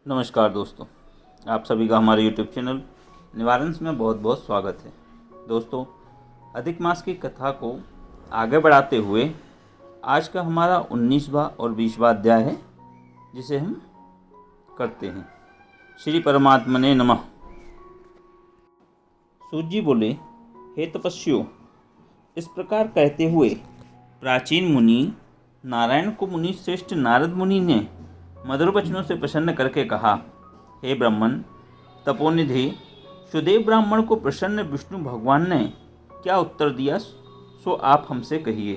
नमस्कार दोस्तों, आप सभी का हमारे YouTube चैनल निवारंस में बहुत बहुत स्वागत है। दोस्तों, अधिक मास की कथा को आगे बढ़ाते हुए आज का हमारा 19वां और 20वां अध्याय है, जिसे हम करते हैं। श्री परमात्मने नमः। सूत जी बोले, हे तपस्वियों, इस प्रकार कहते हुए प्राचीन मुनि नारायण को मुनि श्रेष्ठ नारद मुनि ने मधुर वचनों से प्रसन्न करके कहा, हे ब्राह्मण तपोनिधि, सुदेव ब्राह्मण को प्रसन्न विष्णु भगवान ने क्या उत्तर दिया, सो आप हमसे कहिए।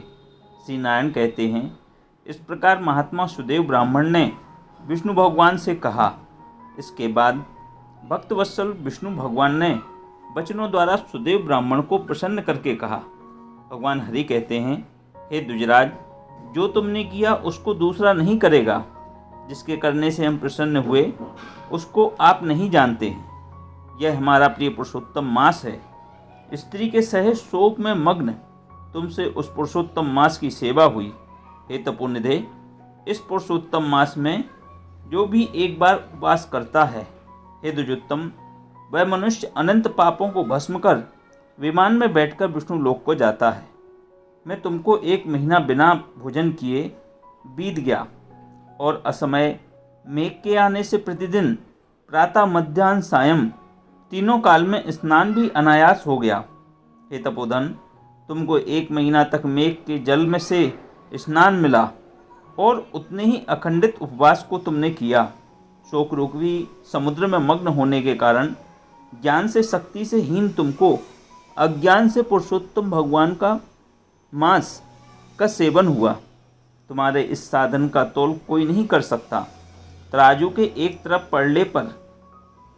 श्री नारायण कहते हैं, इस प्रकार महात्मा सुदेव ब्राह्मण ने विष्णु भगवान से कहा। इसके बाद भक्तवत्सल विष्णु भगवान ने वचनों द्वारा सुदेव ब्राह्मण को प्रसन्न करके कहा। भगवान हरि कहते हैं, हे द्विजराज, जो तुमने किया उसको दूसरा नहीं करेगा। जिसके करने से हम प्रसन्न हुए उसको आप नहीं जानते हैं। यह हमारा प्रिय पुरुषोत्तम मास है। स्त्री के सहे शोक में मग्न तुमसे उस पुरुषोत्तम मास की सेवा हुई। हे तपोनिधे, इस पुरुषोत्तम मास में जो भी एक बार उपवास करता है, हे द्विजोत्तम, वह मनुष्य अनंत पापों को भस्म कर विमान में बैठकर विष्णु लोक को जाता है। मैं तुमको 1 महीना बिना भोजन किए बीत गया और असमय मेघ के आने से प्रतिदिन प्रातः मध्याह्न सायं तीनों काल में स्नान भी अनायास हो गया। हे तपोधन, तुमको 1 महीना तक मेघ के जल में से स्नान मिला और उतने ही अखंडित उपवास को तुमने किया। शोक रूपी समुद्र में मग्न होने के कारण ज्ञान से शक्ति से हीन तुमको अज्ञान से पुरुषोत्तम भगवान का मांस का सेवन हुआ। तुम्हारे इस साधन का तोल कोई नहीं कर सकता। तराजू के एक तरफ पड़ले पर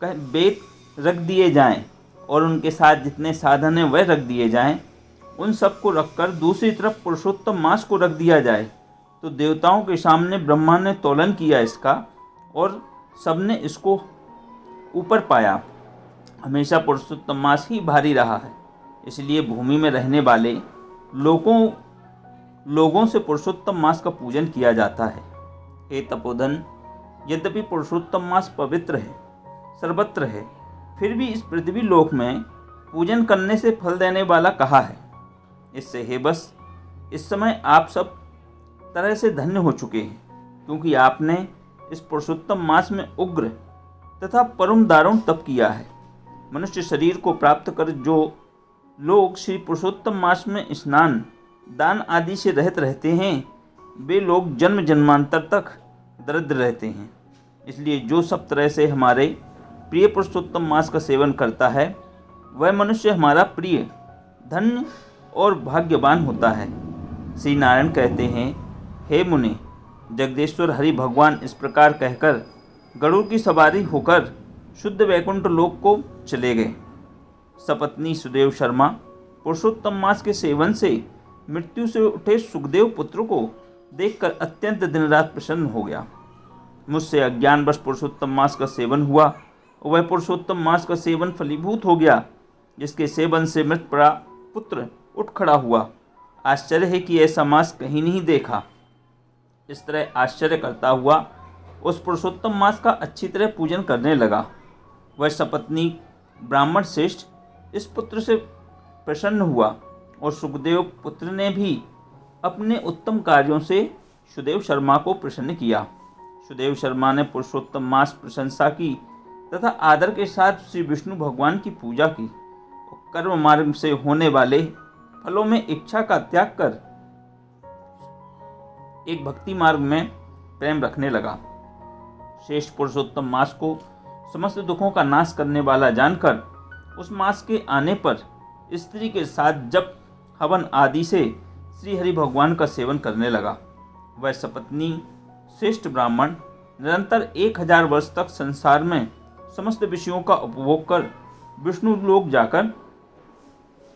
बेत रख दिए जाएं और उनके साथ जितने साधन हैं वह रख दिए जाएं, उन सब को रखकर दूसरी तरफ पुरुषोत्तम मांस को रख दिया जाए तो देवताओं के सामने ब्रह्मा ने तोलन किया इसका और सबने इसको ऊपर पाया। हमेशा पुरुषोत्तम मांस ही भारी रहा है, इसलिए भूमि में रहने वाले लोगों से पुरुषोत्तम मास का पूजन किया जाता है। हे तपोधन, यद्यपि पुरुषोत्तम मास पवित्र है, सर्वत्र है, फिर भी इस पृथ्वी लोक में पूजन करने से फल देने वाला कहा है। इससे हे बस, इस समय आप सब तरह से धन्य हो चुके हैं, क्योंकि आपने इस पुरुषोत्तम मास में उग्र तथा परम दारुण तप किया है। मनुष्य शरीर को प्राप्त कर जो लोग श्री पुरुषोत्तम मास में स्नान दान आदि से रहित रहते हैं, वे लोग जन्म जन्मांतर तक दरिद्र रहते हैं। इसलिए जो सब तरह से हमारे प्रिय पुरुषोत्तम मास का सेवन करता है, वह मनुष्य हमारा प्रिय, धन्य और भाग्यवान होता है। श्री नारायण कहते हैं, हे मुनि, जगदेश्वर हरि भगवान इस प्रकार कहकर गरुड़ की सवारी होकर शुद्ध वैकुंठ लोक को चले गए। सपत्नी सुदेव शर्मा पुरुषोत्तम मास के सेवन से मृत्यु से उठे सुखदेव पुत्र को देखकर अत्यंत दिन रात प्रसन्न हो गया। मुझसे अज्ञानवश पुरुषोत्तम मास का सेवन हुआ और वह पुरुषोत्तम मास का सेवन फलीभूत हो गया, जिसके सेवन से मृत पड़ा पुत्र उठ खड़ा हुआ। आश्चर्य है कि ऐसा मास कहीं नहीं देखा। इस तरह आश्चर्य करता हुआ उस पुरुषोत्तम मास का अच्छी तरह पूजन करने लगा। वह सपत्नी ब्राह्मण श्रेष्ठ इस पुत्र से प्रसन्न हुआ और सुखदेव पुत्र ने भी अपने उत्तम कार्यों से सुदेव शर्मा को प्रसन्न किया। सुदेव शर्मा ने पुरुषोत्तम मास प्रशंसा की तथा आदर के साथ श्री विष्णु भगवान की पूजा की। कर्म मार्ग से होने वाले फलों में इच्छा का त्याग कर एक भक्ति मार्ग में प्रेम रखने लगा। श्रेष्ठ पुरुषोत्तम मास को समस्त दुखों का नाश करने वाला जानकर उस मास के आने पर स्त्री के साथ जप हवन आदि से श्री हरि भगवान का सेवन करने लगा। वह सपत्नी श्रेष्ठ ब्राह्मण निरंतर 1000 वर्ष तक संसार में समस्त विषयों का उपभोग कर विष्णु लोक जाकर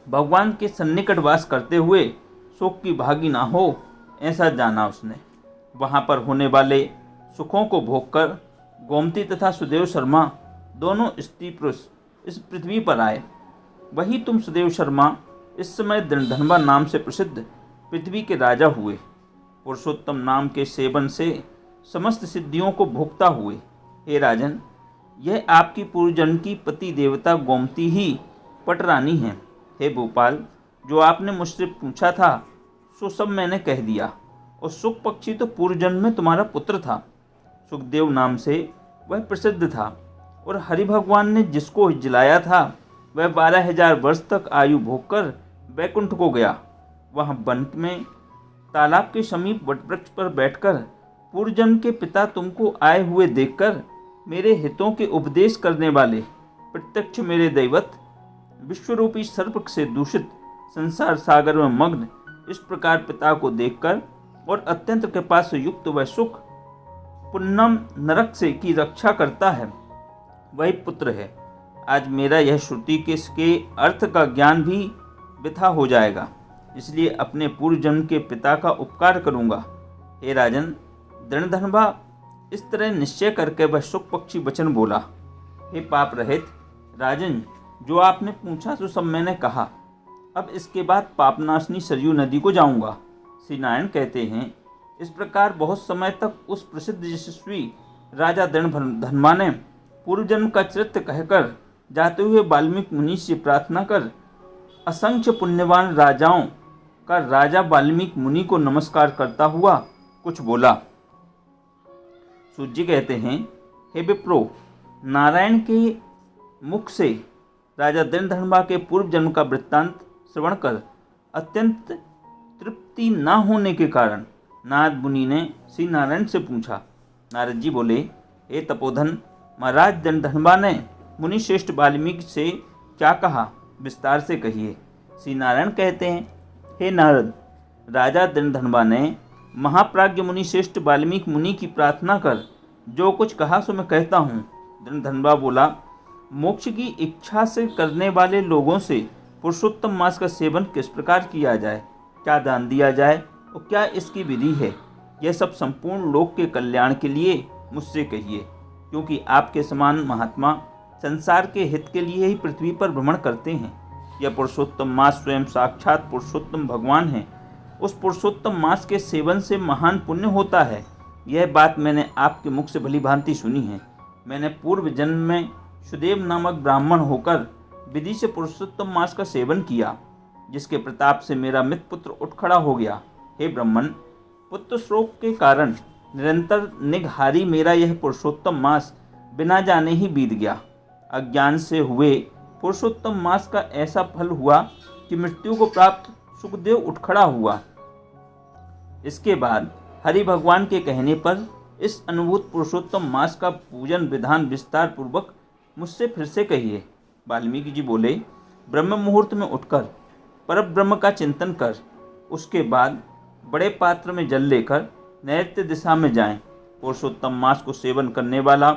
भगवान के सन्निकट वास करते हुए शोक की भागी ना हो, ऐसा जाना उसने। वहाँ पर होने वाले सुखों को भोग कर गोमती तथा सुदेव शर्मा दोनों स्त्री पुरुष इस पृथ्वी पर आए। वही तुम सुदेव शर्मा इस समय धनवा नाम से प्रसिद्ध पृथ्वी के राजा हुए। पुरुषोत्तम नाम के सेवन से समस्त सिद्धियों को भोगता हुए हे राजन, यह आपकी पूर्वजन्म की पति देवता गोमती ही पटरानी है। हे भोपाल, जो आपने मुझसे पूछा था सो सब मैंने कह दिया। और सुख पक्षी तो पूर्वजन्म में तुम्हारा पुत्र था। सुखदेव नाम से वह प्रसिद्ध था, और हरि भगवान ने जिसको जिलाया था वह 12,000 वर्ष तक आयु भोगकर वैकुंठ को गया। वह वन में तालाब के समीप वटवृक्ष पर बैठकर पूर्वजन्म के पिता तुमको आए हुए देखकर मेरे हितों के उपदेश करने वाले प्रत्यक्ष मेरे दैवत विश्वरूपी सर्प से दूषित संसार सागर में मग्न इस प्रकार पिता को देखकर और अत्यंत कृपा से युक्त वह सुख पुन्नम नरक से की रक्षा करता है, वही पुत्र है। आज मेरा यह श्रुति के इसके अर्थ का ज्ञान भी वृथा हो जाएगा, इसलिए अपने पूर्व जन्म के पिता का उपकार करूंगा। हे राजन, दृढ़धनवा इस तरह निश्चय करके वह सुख पक्षी वचन बोला। हे पाप रहित राजन, जो आपने पूछा तो सब मैंने कहा। अब इसके बाद पापनाशनी सरयू नदी को जाऊंगा। श्री नारायण कहते हैं, इस प्रकार बहुत समय तक उस प्रसिद्ध यशस्वी राजा दृढ़धनवा ने पूर्वजन्म का चरित्र कहकर जाते हुए वाल्मीकि मुनि से प्रार्थना कर असंख्य पुण्यवान राजाओं का राजा वाल्मीकि मुनि को नमस्कार करता हुआ कुछ बोला। सूत जी कहते हैं, हे विप्रो, नारायण के मुख से राजा दृढ़धनवा के पूर्व जन्म का वृत्तांत श्रवण कर अत्यंत तृप्ति न होने के कारण नारद मुनि ने श्री नारायण से पूछा। नारद जी बोले, हे तपोधन, महाराज दृढ़धनवा ने मुनि श्रेष्ठ वाल्मीकि से क्या कहा, विस्तार से कहिए। श्री नारायण कहते हैं, हे नारद, राजा दृढ़धनवा ने महाप्राज्ञ मुनि श्रेष्ठ वाल्मीकि मुनि की प्रार्थना कर जो कुछ कहा सो मैं कहता हूँ। दृढ़धनवा बोला, मोक्ष की इच्छा से करने वाले लोगों से पुरुषोत्तम मास का सेवन किस प्रकार किया जाए, क्या दान दिया जाए और क्या इसकी विधि है, यह सब संपूर्ण लोक के कल्याण के लिए मुझसे कहिए, क्योंकि आपके समान महात्मा संसार के हित के लिए ही पृथ्वी पर भ्रमण करते हैं। यह पुरुषोत्तम मास स्वयं साक्षात पुरुषोत्तम भगवान है। उस पुरुषोत्तम मास के सेवन से महान पुण्य होता है। यह बात मैंने आपके मुख से भली भांति सुनी है। मैंने पूर्व जन्म में सुदेव नामक ब्राह्मण होकर विधि से पुरुषोत्तम मास का सेवन किया, जिसके प्रताप से मेरा मित्र पुत्र उठ खड़ा हो गया। हे ब्राह्मण, पुत्र शोक के कारण निरंतर निघहारी मेरा यह पुरुषोत्तम मास बिना जाने ही बीत गया। अज्ञान से हुए पुरुषोत्तम मास का ऐसा फल हुआ कि मृत्यु को प्राप्त सुखदेव उठ खड़ा हुआ। इसके बाद हरि भगवान के कहने पर इस अनुभूत पुरुषोत्तम मास का पूजन विधान विस्तार पूर्वक मुझसे फिर से कहिए। वाल्मीकि जी बोले, ब्रह्म मुहूर्त में उठकर परब्रह्म का चिंतन कर, उसके बाद बड़े पात्र में जल लेकर नैऋत्य दिशा में जाएं। पुरुषोत्तम मास को सेवन करने वाला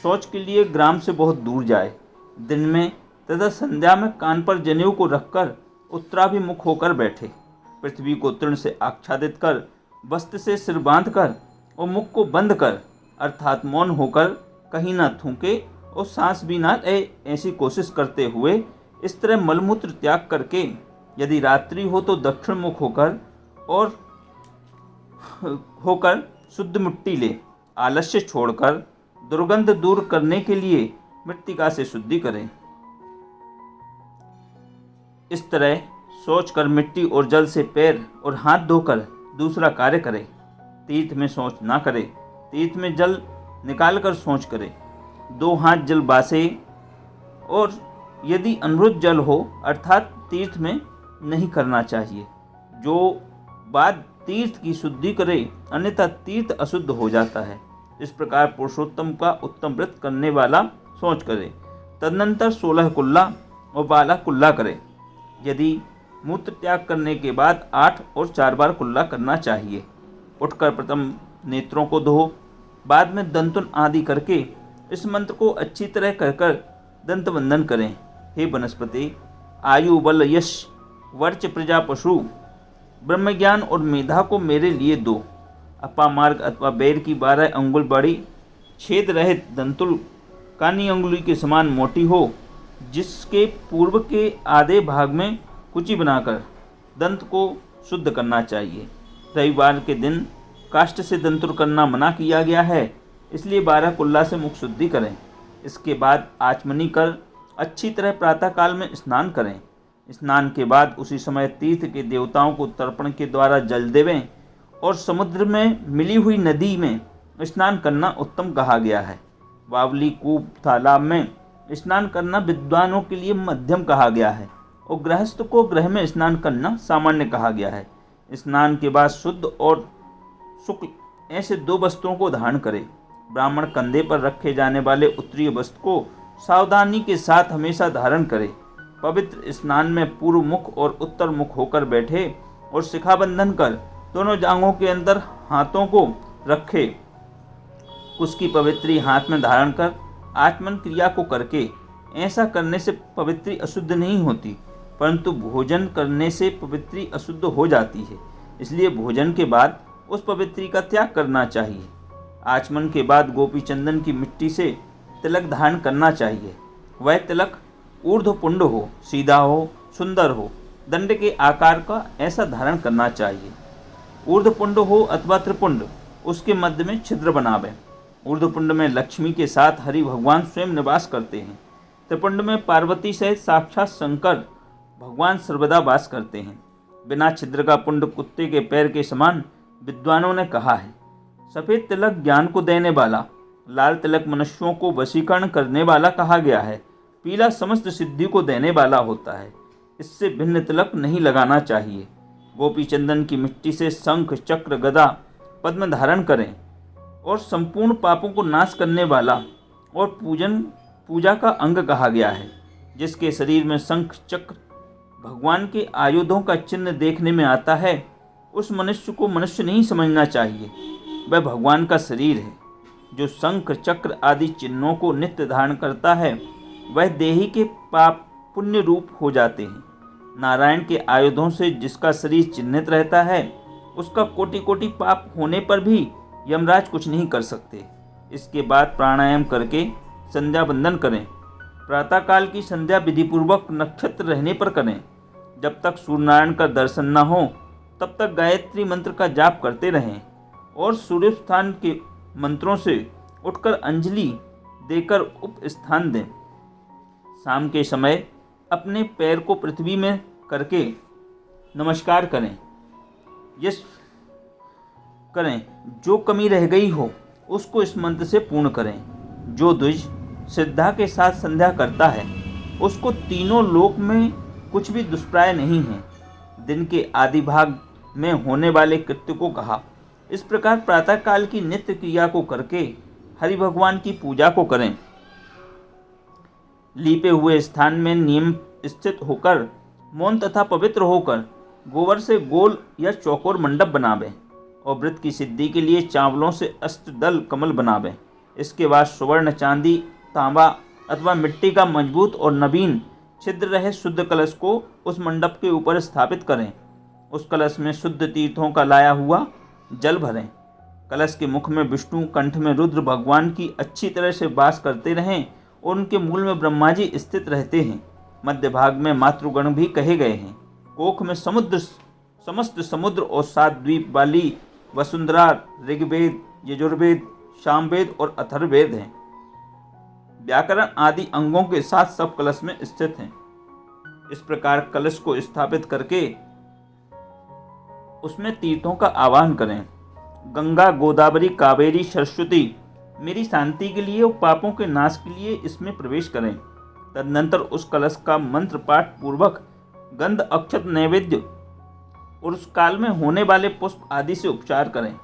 शौच के लिए ग्राम से बहुत दूर जाए। दिन में तथा संध्या में कान पर जनेऊ को रखकर उत्तराभिमुख होकर बैठे। पृथ्वी को तृण से आच्छादित कर, वस्त्र से सिर बांध कर और मुख को बंद कर, अर्थात मौन होकर कहीं ना थूके और सांस भी ना ले, ऐसी कोशिश करते हुए इस तरह मलमूत्र त्याग करके, यदि रात्रि हो तो दक्षिण मुख होकर शुद्ध मिट्टी ले। आलस्य छोड़कर दुर्गंध दूर करने के लिए मृत्तिका से शुद्धि करें। इस तरह सोच कर मिट्टी और जल से पैर और हाथ धोकर दूसरा कार्य करे। तीर्थ में शौच ना करे, तीर्थ में जल निकाल कर शौच करे। 2 हाथ जल बासे, और यदि अमृत जल हो अर्थात तीर्थ में नहीं करना चाहिए। जो बाद तीर्थ की शुद्धि करे, अन्यथा तीर्थ अशुद्ध हो जाता है। इस प्रकार पुरुषोत्तम का उत्तम व्रत करने वाला शौच करे। तदनंतर 16 कुल्ला और 12 कुल्ला करे। यदि मूत्र त्याग करने के बाद 8 और 4 बार कुल्ला करना चाहिए। उठकर प्रथम नेत्रों को धो, बाद में दंतुन आदि करके इस मंत्र को अच्छी तरह कहकर दंत वंदन करें। हे वनस्पति, आयु बल यश वर्च प्रजा पशु ब्रह्मज्ञान और मेधा को मेरे लिए दो। अपामार्ग अथवा बैर की 12 अंगुल बड़ी छेद रहित दंतुल कानी अंगुली के समान मोटी हो, जिसके पूर्व के आधे भाग में कुची बनाकर दंत को शुद्ध करना चाहिए। रविवार के दिन काष्ठ से दंतुर करना मना किया गया है, इसलिए 12 कुल्ला से मुख शुद्धि करें। इसके बाद आचमनी कर अच्छी तरह प्रातःकाल में स्नान करें। स्नान के बाद उसी समय तीर्थ के देवताओं को तर्पण के द्वारा जल देवें और समुद्र में मिली हुई नदी में स्नान करना उत्तम कहा गया है। बावली, कूप, तालाब में स्नान करना विद्वानों के लिए मध्यम कहा गया है और गृहस्थ को गृह में स्नान करना सामान्य कहा गया है। स्नान के बाद शुद्ध और शुक्ल ऐसे 2 वस्त्रों को धारण करें। ब्राह्मण कंधे पर रखे जाने वाले उत्तरीय वस्त्र को सावधानी के साथ हमेशा धारण करे। पवित्र स्नान में पूर्व मुख और उत्तर मुख होकर बैठे और शिखा बंधन कर दोनों जांघों के अंदर हाथों को रखे। उसकी पवित्री हाथ में धारण कर आचमन क्रिया को करके, ऐसा करने से पवित्री अशुद्ध नहीं होती, परंतु भोजन करने से पवित्री अशुद्ध हो जाती है। इसलिए भोजन के बाद उस पवित्री का त्याग करना चाहिए। आचमन के बाद गोपी चंदन की मिट्टी से तिलक धारण करना चाहिए। वह तिलक ऊर्ध्वपुंड हो, सीधा हो, सुंदर हो, दंड के आकार का ऐसा धारण करना चाहिए। ऊर्ध्वपुंड हो अथवा त्रिपुंड, उसके मध्य में छिद्र बनावे। ऊर्ध्वपुंड में लक्ष्मी के साथ हरि भगवान स्वयं निवास करते हैं। त्रिपुंड में पार्वती सहित साक्षात शंकर भगवान सर्वदा वास करते हैं। बिना छिद्र का पुंड कुत्ते के पैर के समान विद्वानों ने कहा है। सफ़ेद तिलक ज्ञान को देने वाला, लाल तिलक मनुष्यों को वशीकरण करने वाला कहा गया है। पीला समस्त सिद्धि को देने वाला होता है। इससे भिन्न तिलक नहीं लगाना चाहिए। गोपी चंदन की मिट्टी से शंख, चक्र, गदा, पद्म धारण करें और संपूर्ण पापों को नाश करने वाला और पूजा का अंग कहा गया है। जिसके शरीर में शंख, चक्र भगवान के आयुधों का चिन्ह देखने में आता है, उस मनुष्य को मनुष्य नहीं समझना चाहिए, वह भगवान का शरीर है। जो शंख, चक्र आदि चिन्हों को नित्य धारण करता है, वह देही के पाप पुण्य रूप हो जाते हैं। नारायण के आयुधों से जिसका शरीर चिन्हित रहता है, उसका कोटि कोटि पाप होने पर भी यमराज कुछ नहीं कर सकते। इसके बाद प्राणायाम करके संध्या बंदन करें। प्रातःकाल की संध्या विधिपूर्वक नक्षत्र रहने पर करें। जब तक सूर्यनारायण का दर्शन न हो तब तक गायत्री मंत्र का जाप करते रहें और सूर्योत्थान के मंत्रों से उठकर अंजलि देकर उपस्थान दें। शाम के समय अपने पैर को पृथ्वी में करके नमस्कार करें। यस करें, जो कमी रह गई हो उसको इस मंत्र से पूर्ण करें। जो द्विज श्रद्धा के साथ संध्या करता है, उसको तीनों लोक में कुछ भी दुष्प्राय नहीं है। दिन के आदि भाग में होने वाले कृत्य को कहा। इस प्रकार प्रातःकाल की नित्य क्रिया को करके हरि भगवान की पूजा को करें। लीपे हुए स्थान में नियम स्थित होकर मौन तथा पवित्र होकर गोबर से गोल या चौकोर मंडप बनावें और व्रत की सिद्धि के लिए चावलों से अष्टदल कमल बनावें। इसके बाद स्वर्ण, चांदी, तांबा अथवा मिट्टी का मजबूत और नवीन छिद्र रहे शुद्ध कलश को उस मंडप के ऊपर स्थापित करें। उस कलश में शुद्ध तीर्थों का लाया हुआ जल भरें। कलश के मुख में विष्णु, कंठ में रुद्र भगवान की अच्छी तरह से वास करते रहें और उनके मूल में ब्रह्मा जी स्थित रहते हैं। मध्य भाग में मातृगण भी कहे गए हैं। कोख में समस्त समुद्र और 7 द्वीप वाली वसुंधरा, ऋग्वेद, यजुर्वेद, सामवेद और अथर्ववेद हैं। व्याकरण आदि अंगों के साथ सब कलश में स्थित हैं। इस प्रकार कलश को स्थापित करके उसमें तीर्थों का आवाहन करें। गंगा, गोदावरी, कावेरी, सरस्वती मेरी शांति के लिए और पापों के नाश के लिए इसमें प्रवेश करें। तदनंतर उस कलश का मंत्र पाठ पूर्वक गंध, अक्षत, नैवेद्य और उस काल में होने वाले पुष्प आदि से उपचार करें।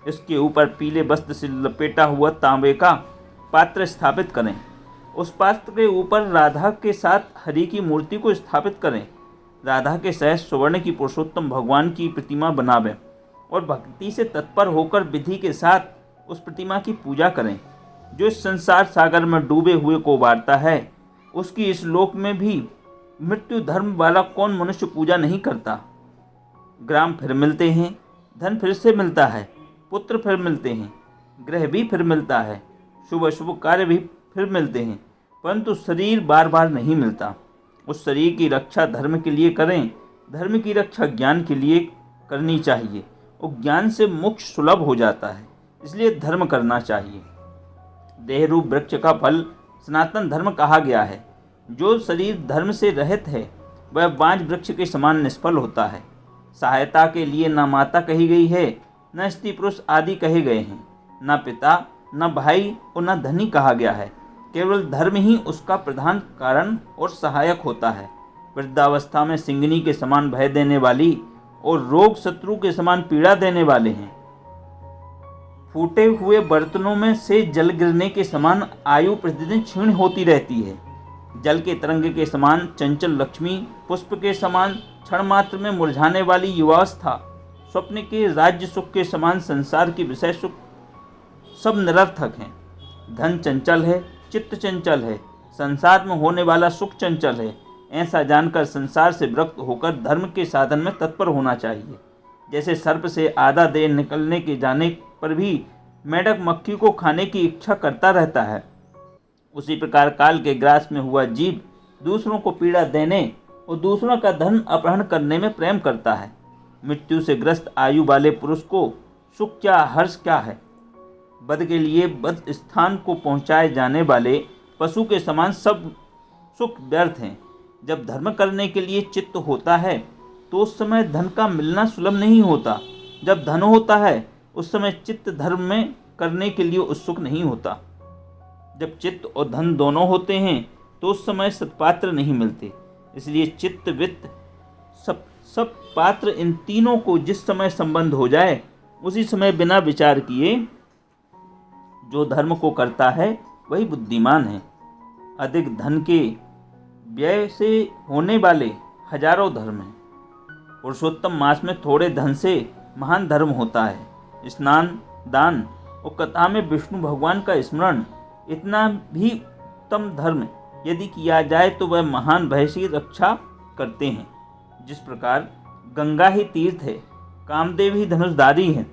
इसके ऊपर पीले वस्त्र से लपेटा हुआ तांबे का पात्र स्थापित करें। उस पात्र के ऊपर राधा के साथ हरि की मूर्ति को स्थापित करें। राधा के सह स्वर्ण की पुरुषोत्तम भगवान की प्रतिमा बनावें और भक्ति से तत्पर होकर विधि के साथ उस प्रतिमा की पूजा करें। जो इस संसार सागर में डूबे हुए को उबारता है, उसकी इस लोक में भी मृत्यु धर्म वाला कौन मनुष्य पूजा नहीं करता। ग्राम फिर मिलते हैं, धन फिर से मिलता है, पुत्र फिर मिलते हैं, ग्रह भी फिर मिलता है, शुभ अशुभ कार्य भी फिर मिलते हैं, परंतु शरीर बार बार नहीं मिलता। उस शरीर की रक्षा धर्म के लिए करें। धर्म की रक्षा ज्ञान के लिए करनी चाहिए और ज्ञान से मोक्ष सुलभ हो जाता है, इसलिए धर्म करना चाहिए। देहरूप वृक्ष का फल सनातन धर्म कहा गया है। जो शरीर धर्म से रहित है वह बांझ वृक्ष के समान निष्फल होता है। सहायता के लिए न माता कही गई है, न स्त्री पुरुष आदि कहे गए हैं, न पिता, न भाई और न धनी कहा गया है। केवल धर्म ही उसका प्रधान कारण और सहायक होता है। वृद्धावस्था में सिंगनी के समान भय देने वाली और रोग शत्रु के समान पीड़ा देने वाले हैं। फूटे हुए बर्तनों में से जल गिरने के समान आयु प्रतिदिन क्षीण होती रहती है। जल के तरंग के समान चंचल लक्ष्मी, पुष्प के समान क्षण मात्र में मुरझाने वाली युवावस्था, स्वप्न के राज्य सुख के समान संसार की विषय सुख सब निरर्थक हैं। धन चंचल है, चित्त चंचल है, संसार में होने वाला सुख चंचल है। ऐसा जानकर संसार से विरक्त होकर धर्म के साधन में तत्पर होना चाहिए। जैसे सर्प से आधा देह निकलने के जाने पर भी मेढक मक्खी को खाने की इच्छा करता रहता है, उसी प्रकार काल के ग्रास में हुआ जीव दूसरों को पीड़ा देने और दूसरों का धन अपहरण करने में प्रेम करता है। मृत्यु से ग्रस्त आयु वाले पुरुष को सुख क्या, हर्ष क्या है। बद के लिए बद स्थान को पहुंचाए जाने वाले पशु के समान सब सुख व्यर्थ हैं। जब धर्म करने के लिए चित्त होता है तो उस समय धन का मिलना सुलभ नहीं होता। जब धन होता है उस समय चित्त धर्म में करने के लिए उत्सुक नहीं होता। जब चित्त और धन दोनों होते हैं तो उस समय सत्पात्र नहीं मिलते। इसलिए चित्त, वित्त, सब पात्र, इन तीनों को जिस समय संबंध हो जाए उसी समय बिना विचार किए जो धर्म को करता है वही बुद्धिमान है। अधिक धन के व्यय से होने वाले हजारों धर्म हैं। पुरुषोत्तम मास में थोड़े धन से महान धर्म होता है। स्नान, दान और कथा में विष्णु भगवान का स्मरण, इतना भी उत्तम धर्म यदि किया जाए तो वह महान भय से रक्षा करते हैं। जिस प्रकार गंगा ही तीर्थ है, कामदेव ही धनुषधारी है,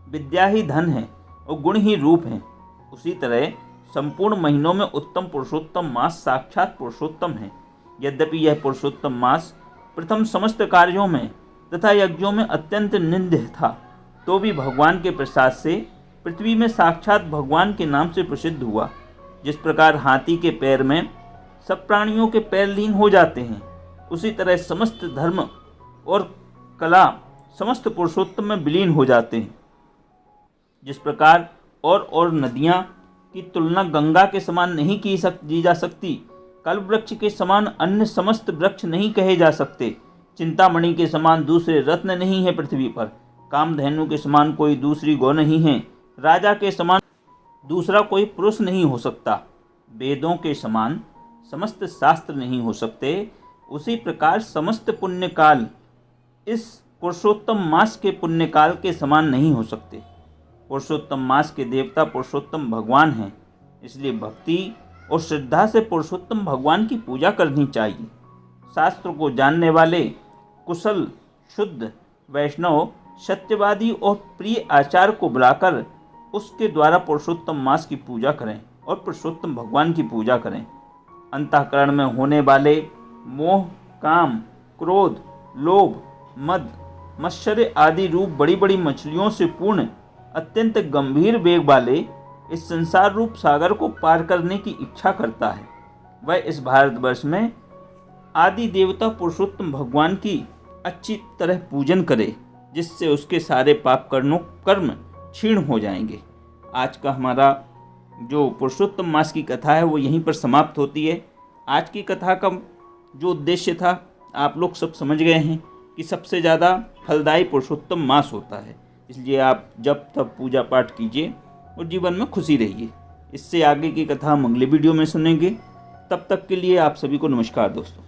विद्या ही धन है और गुण ही रूप है, उसी तरह संपूर्ण महीनों में उत्तम पुरुषोत्तम मास साक्षात पुरुषोत्तम है। यद्यपि यह पुरुषोत्तम मास प्रथम समस्त कार्यों में तथा यज्ञों में अत्यंत निंद्य था, तो भी भगवान के प्रसाद से पृथ्वी में साक्षात भगवान के नाम से प्रसिद्ध हुआ। जिस प्रकार हाथी के पैर में सब प्राणियों के पैर लीन हो जाते हैं, उसी तरह समस्त धर्म और कला समस्त पुरुषोत्तम में विलीन हो जाते हैं। जिस प्रकार और नदियाँ की तुलना गंगा के समान नहीं की जा सकती, कल्प वृक्ष के समान अन्य समस्त वृक्ष नहीं कहे जा सकते, चिंतामणि के समान दूसरे रत्न नहीं है पृथ्वी पर, कामधेनु के समान कोई दूसरी गौ नहीं है, राजा के समान दूसरा कोई पुरुष नहीं हो सकता, वेदों के समान समस्त शास्त्र नहीं हो सकते, उसी प्रकार समस्त पुण्यकाल इस पुरुषोत्तम मास के पुण्यकाल के समान नहीं हो सकते। पुरुषोत्तम मास के देवता पुरुषोत्तम भगवान हैं, इसलिए भक्ति और श्रद्धा से पुरुषोत्तम भगवान की पूजा करनी चाहिए। शास्त्र को जानने वाले कुशल, शुद्ध, वैष्णव, सत्यवादी और प्रिय आचार को बुलाकर उसके द्वारा पुरुषोत्तम मास की पूजा करें और पुरुषोत्तम भगवान की पूजा करें। अंतःकरण में होने वाले मोह, काम, क्रोध, लोभ, मद, मत्सर्य आदि रूप बड़ी बड़ी मछलियों से पूर्ण अत्यंत गंभीर वेग वाले इस संसार रूप सागर को पार करने की इच्छा करता है। वह इस भारतवर्ष में आदि देवता पुरुषोत्तम भगवान की अच्छी तरह पूजन करे, जिससे उसके सारे पाप कर्म क्षीण हो जाएंगे। आज का हमारा जो पुरुषोत्तम मास की कथा है वो यहीं पर समाप्त होती है। आज की कथा का जो उद्देश्य था आप लोग सब समझ गए हैं कि सबसे ज़्यादा फलदायी पुरुषोत्तम मास होता है, इसलिए आप जब तब पूजा पाठ कीजिए और जीवन में खुशी रहिए। इससे आगे की कथा हम अगले वीडियो में सुनेंगे। तब तक के लिए आप सभी को नमस्कार दोस्तों।